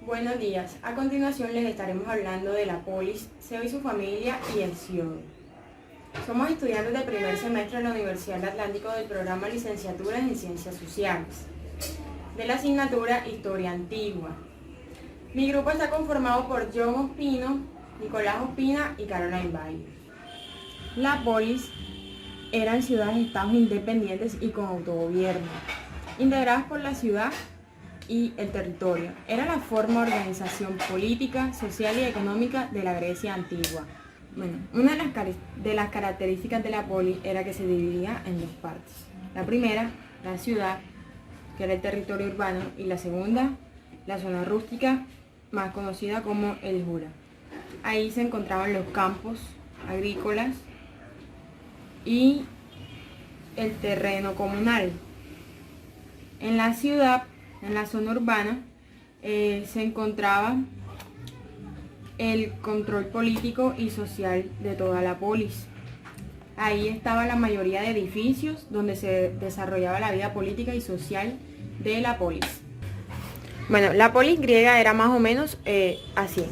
Buenos días. A continuación les estaremos hablando de la polis, SEO y su familia y el CIODO. Somos estudiantes de primer semestre de la Universidad del Atlántico del programa Licenciatura en Ciencias Sociales, de la asignatura Historia Antigua. Mi grupo está conformado por John Ospino, Nicolás Ospina y Caroline Bailey. La polis eran ciudades-estados independientes y con autogobierno, integradas por la ciudad y el territorio. Era la forma de organización política, social y económica de la Grecia antigua. Bueno, una de las características de la polis era que se dividía en dos partes. La primera, la ciudad, que era el territorio urbano, y la segunda, la zona rústica, más conocida como el Jura. Ahí se encontraban los campos agrícolas y el terreno comunal. En la ciudad, en la zona urbana, se encontraba el control político y social de toda la polis. Ahí estaba la mayoría de edificios donde se desarrollaba la vida política y social de la polis. Bueno, la polis griega era más o menos así.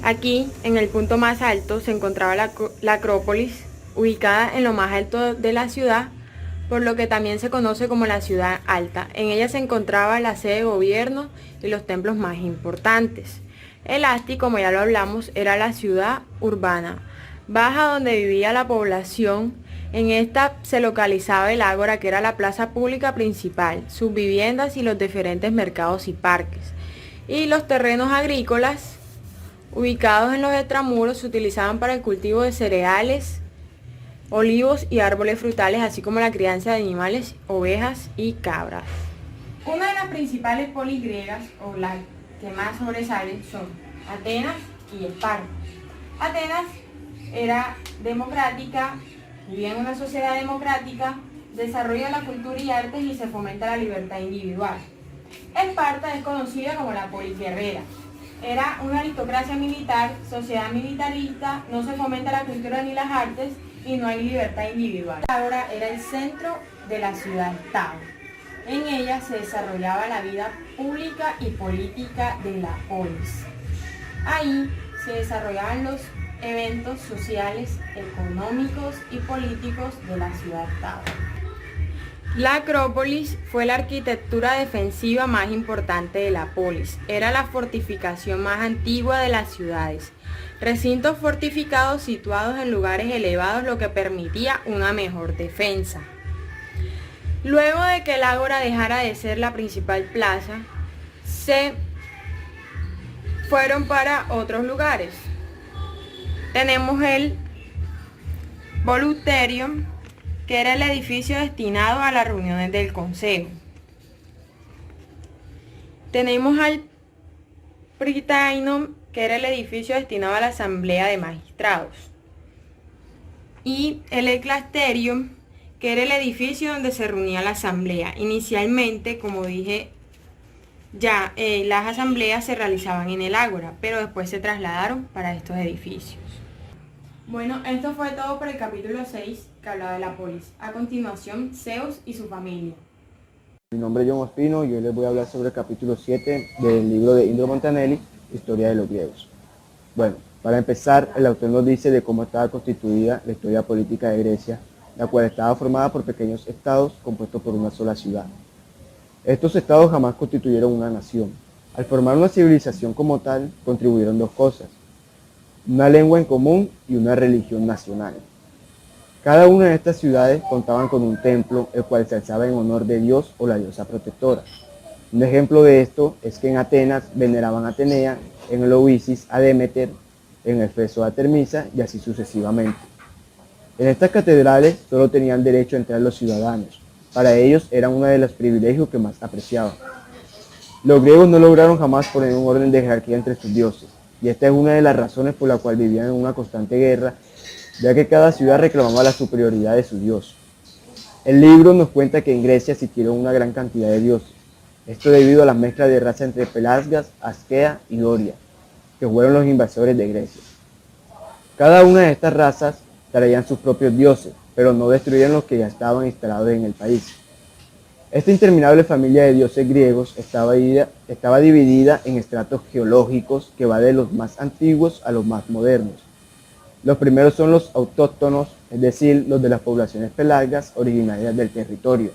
Aquí, en el punto más alto, se encontraba la Acrópolis, ubicada en lo más alto de la ciudad, por lo que también se conoce como la ciudad alta. En ella se encontraba la sede de gobierno y los templos más importantes. El Asti, como ya lo hablamos, era la ciudad urbana, baja donde vivía la población. En esta se localizaba el ágora, que era la plaza pública principal, sus viviendas y los diferentes mercados y parques. Y los terrenos agrícolas, ubicados en los extramuros, se utilizaban para el cultivo de cereales, olivos y árboles frutales, así como la crianza de animales, ovejas y cabras. Una de las principales polis griegas, o las que más sobresalen, son Atenas y Esparta. Atenas era democrática, vivía en una sociedad democrática, desarrolla la cultura y artes y se fomenta la libertad individual. Esparta es conocida como la polis guerrera. Era una aristocracia militar, sociedad militarista, no se fomenta la cultura ni las artes y no hay libertad individual. Ahora era el centro de la ciudad-estado. En ella se desarrollaba la vida pública y política de la polis. Ahí se desarrollaban los eventos sociales, económicos y políticos de la ciudad-estado. La Acrópolis fue la arquitectura defensiva más importante de la polis. Era la fortificación más antigua de las ciudades. Recintos fortificados situados en lugares elevados, lo que permitía una mejor defensa. Luego de que el ágora dejara de ser la principal plaza, se fueron para otros lugares. Tenemos el Voluterium, que era el edificio destinado a las reuniones del consejo. Tenemos al Prytainum, que era el edificio destinado a la asamblea de magistrados. Y el Eclasterium, que era el edificio donde se reunía la asamblea. Inicialmente, como dije, ya las asambleas se realizaban en el ágora, pero después se trasladaron para estos edificios. Bueno, esto fue todo por el capítulo 6, que hablaba de la polis. A continuación, Zeus y su familia. Mi nombre es John Ospino y hoy les voy a hablar sobre el capítulo 7 del libro de Indro Montanelli, Historia de los griegos. Bueno, para empezar, el autor nos dice de cómo estaba constituida la historia política de Grecia, la cual estaba formada por pequeños estados compuestos por una sola ciudad. Estos estados jamás constituyeron una nación. Al formar una civilización como tal, contribuyeron dos cosas: una lengua en común y una religión nacional. Cada una de estas ciudades contaban con un templo, el cual se alzaba en honor de Dios o la diosa protectora. Un ejemplo de esto es que en Atenas veneraban a Atenea, en Eleusis a Demeter, en Éfeso a Termisa y así sucesivamente. En estas catedrales solo tenían derecho a entrar los ciudadanos. Para ellos eran uno de los privilegios que más apreciaban. Los griegos no lograron jamás poner un orden de jerarquía entre sus dioses, y esta es una de las razones por la cual vivían en una constante guerra, ya que cada ciudad reclamaba la superioridad de su dios. El libro nos cuenta que en Grecia existieron una gran cantidad de dioses, esto debido a la mezcla de raza entre Pelasgas, Asquea y Doria, que fueron los invasores de Grecia. Cada una de estas razas traían sus propios dioses, pero no destruían los que ya estaban instalados en el país. Esta interminable familia de dioses griegos estaba dividida en estratos geológicos que va de los más antiguos a los más modernos. Los primeros son los autóctonos, es decir, los de las poblaciones pelasgas originarias del territorio.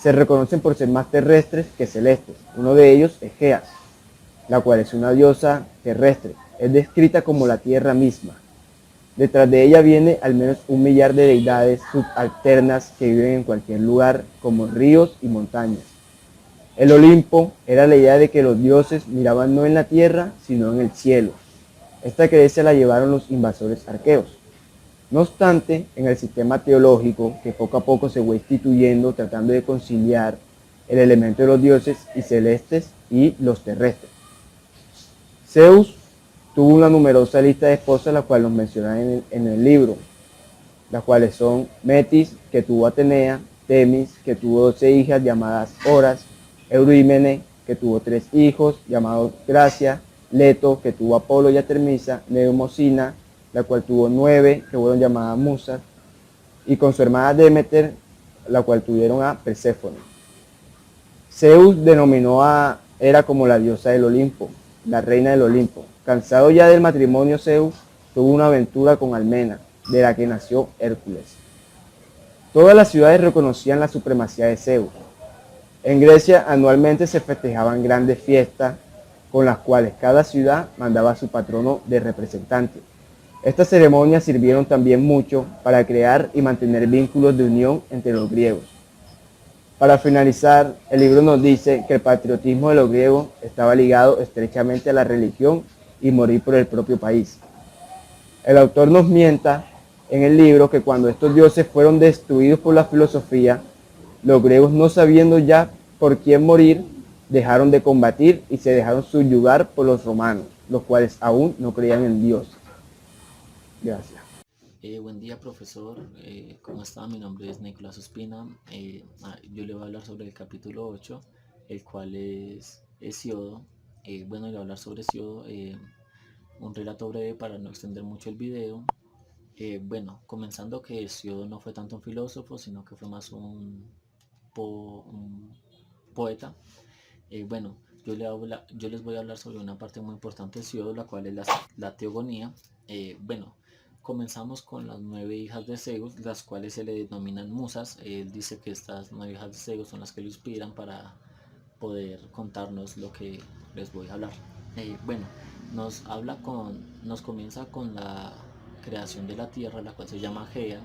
Se reconocen por ser más terrestres que celestes. Uno de ellos es Geas, la cual es una diosa terrestre. Es descrita como la tierra misma. Detrás de ella viene al menos 1 millar de deidades subalternas que viven en cualquier lugar, como ríos y montañas. El Olimpo era la idea de que los dioses miraban no en la tierra, sino en el cielo. Esta creencia la llevaron los invasores arqueos. No obstante, en el sistema teológico, que poco a poco se fue instituyendo tratando de conciliar el elemento de los dioses y celestes y los terrestres. Zeus tuvo una numerosa lista de esposas, la cual nos mencionan en el libro, las cuales son Metis, que tuvo Atenea; Temis, que tuvo 12 hijas llamadas Horas; Eurímene, que tuvo 3 hijos llamados Gracia; Leto, que tuvo Apolo y Artemisa; Neumocina, la cual tuvo 9, que fueron llamadas Musas, y con su hermana Demeter, la cual tuvieron a Perséfone. Zeus denominó a Hera como la diosa del Olimpo, la reina del Olimpo. Cansado ya del matrimonio, Zeus tuvo una aventura con Almena, de la que nació Hércules. Todas las ciudades reconocían la supremacía de Zeus. En Grecia anualmente se festejaban grandes fiestas con las cuales cada ciudad mandaba a su patrono de representante. Estas ceremonias sirvieron también mucho para crear y mantener vínculos de unión entre los griegos. Para finalizar, el libro nos dice que el patriotismo de los griegos estaba ligado estrechamente a la religión y morir por el propio país. El autor nos mienta en el libro que cuando estos dioses fueron destruidos por la filosofía, los griegos, no sabiendo ya por quién morir, dejaron de combatir y se dejaron subyugar por los romanos, los cuales aún no creían en Dios. Gracias. Buen día, profesor. ¿Cómo está? Mi nombre es Nicolás Ospina. Yo le voy a hablar sobre el capítulo 8, el cual es Hesiodo. Bueno, le voy a hablar sobre Hesiodo, un relato breve para no extender mucho el video. Bueno, comenzando que Hesiodo no fue tanto un filósofo, sino que fue más un poeta. Bueno, yo les voy a hablar sobre una parte muy importante de Hesiodo, la cual es la teogonía. Bueno, comenzamos con las 9 hijas de Zeus, las cuales se le denominan musas. Él dice que estas 9 hijas de Zeus son las que lo inspiran para poder contarnos lo que les voy a hablar. Bueno, nos comienza con la creación de la tierra, la cual se llama Gea.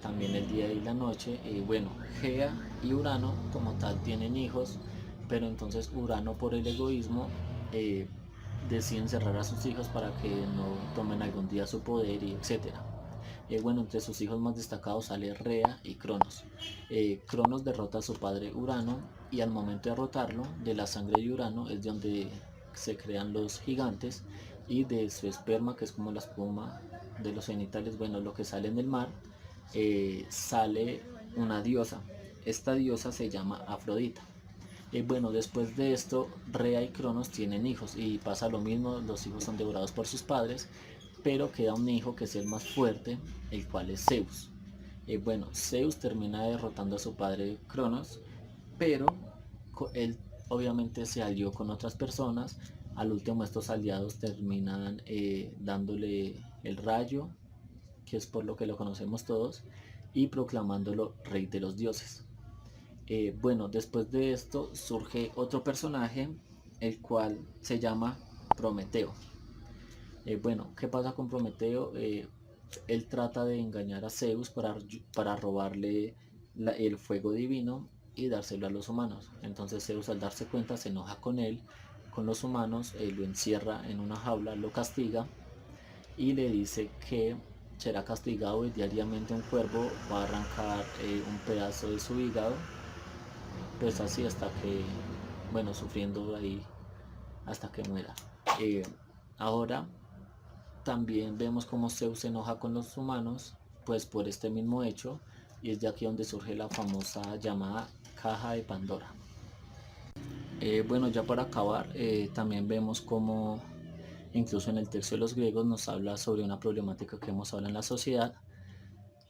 También el día y la noche. Bueno, Gea y Urano como tal tienen hijos, pero entonces Urano, por el egoísmo, decide encerrar a sus hijos para que no tomen algún día su poder, y etcétera. Bueno, entre sus hijos más destacados sale Rea y Cronos. Cronos derrota a su padre Urano, y al momento de derrotarlo, de la sangre de Urano es de donde se crean los gigantes, y de su esperma, que es como la espuma de los genitales, bueno, lo que sale en el mar, sale una diosa. Esta diosa se llama Afrodita. Bueno, después de esto, Rea y Cronos tienen hijos y pasa lo mismo, los hijos son devorados por sus padres, pero queda un hijo que es el más fuerte, el cual es Zeus. Bueno, Zeus termina derrotando a su padre Cronos, pero él obviamente se alió con otras personas. Al último, estos aliados terminan dándole el rayo, que es por lo que lo conocemos todos, y proclamándolo rey de los dioses. Bueno, después de esto surge otro personaje, el cual se llama Prometeo. Bueno, ¿qué pasa con Prometeo? Él trata de engañar a Zeus para robarle el fuego divino y dárselo a los humanos. Entonces Zeus, al darse cuenta, se enoja con él, con los humanos, lo encierra en una jaula, lo castiga y le dice que será castigado y diariamente un cuervo va a arrancar un pedazo de su hígado, pues así hasta que, bueno, sufriendo ahí hasta que muera. Ahora también vemos cómo Zeus se enoja con los humanos, pues por este mismo hecho, y es de aquí donde surge la famosa llamada caja de Pandora. Bueno, ya para acabar, también vemos cómo incluso en el texto de los griegos nos habla sobre una problemática que hemos hablado en la sociedad,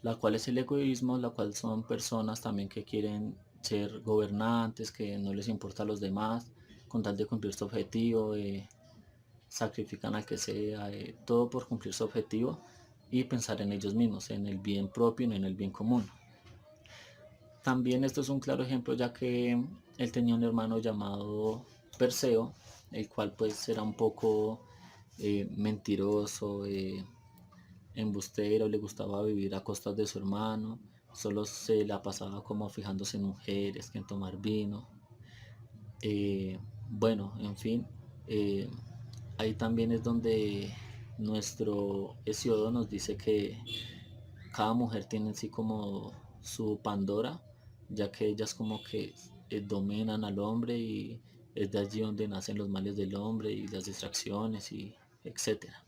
la cual es el egoísmo, la cual son personas también que quieren ser gobernantes, que no les importa a los demás, con tal de cumplir su objetivo, sacrifican al que sea, todo por cumplir su objetivo y pensar en ellos mismos, en el bien propio y no en el bien común. También esto es un claro ejemplo, ya que él tenía un hermano llamado Perseo, el cual pues era un poco mentiroso, embustero, le gustaba vivir a costas de su hermano, solo se la pasaba como fijándose en mujeres, que en tomar vino. Bueno, en fin, eh, ahí también es donde nuestro Hesiodo nos dice que cada mujer tiene así como su Pandora, ya que ellas como que dominan al hombre y es de allí donde nacen los males del hombre y las distracciones y etcétera.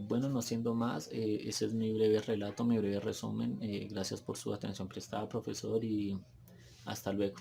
Bueno, no siendo más, ese es mi breve relato, mi breve resumen. Gracias por su atención prestada, profesor, y hasta luego.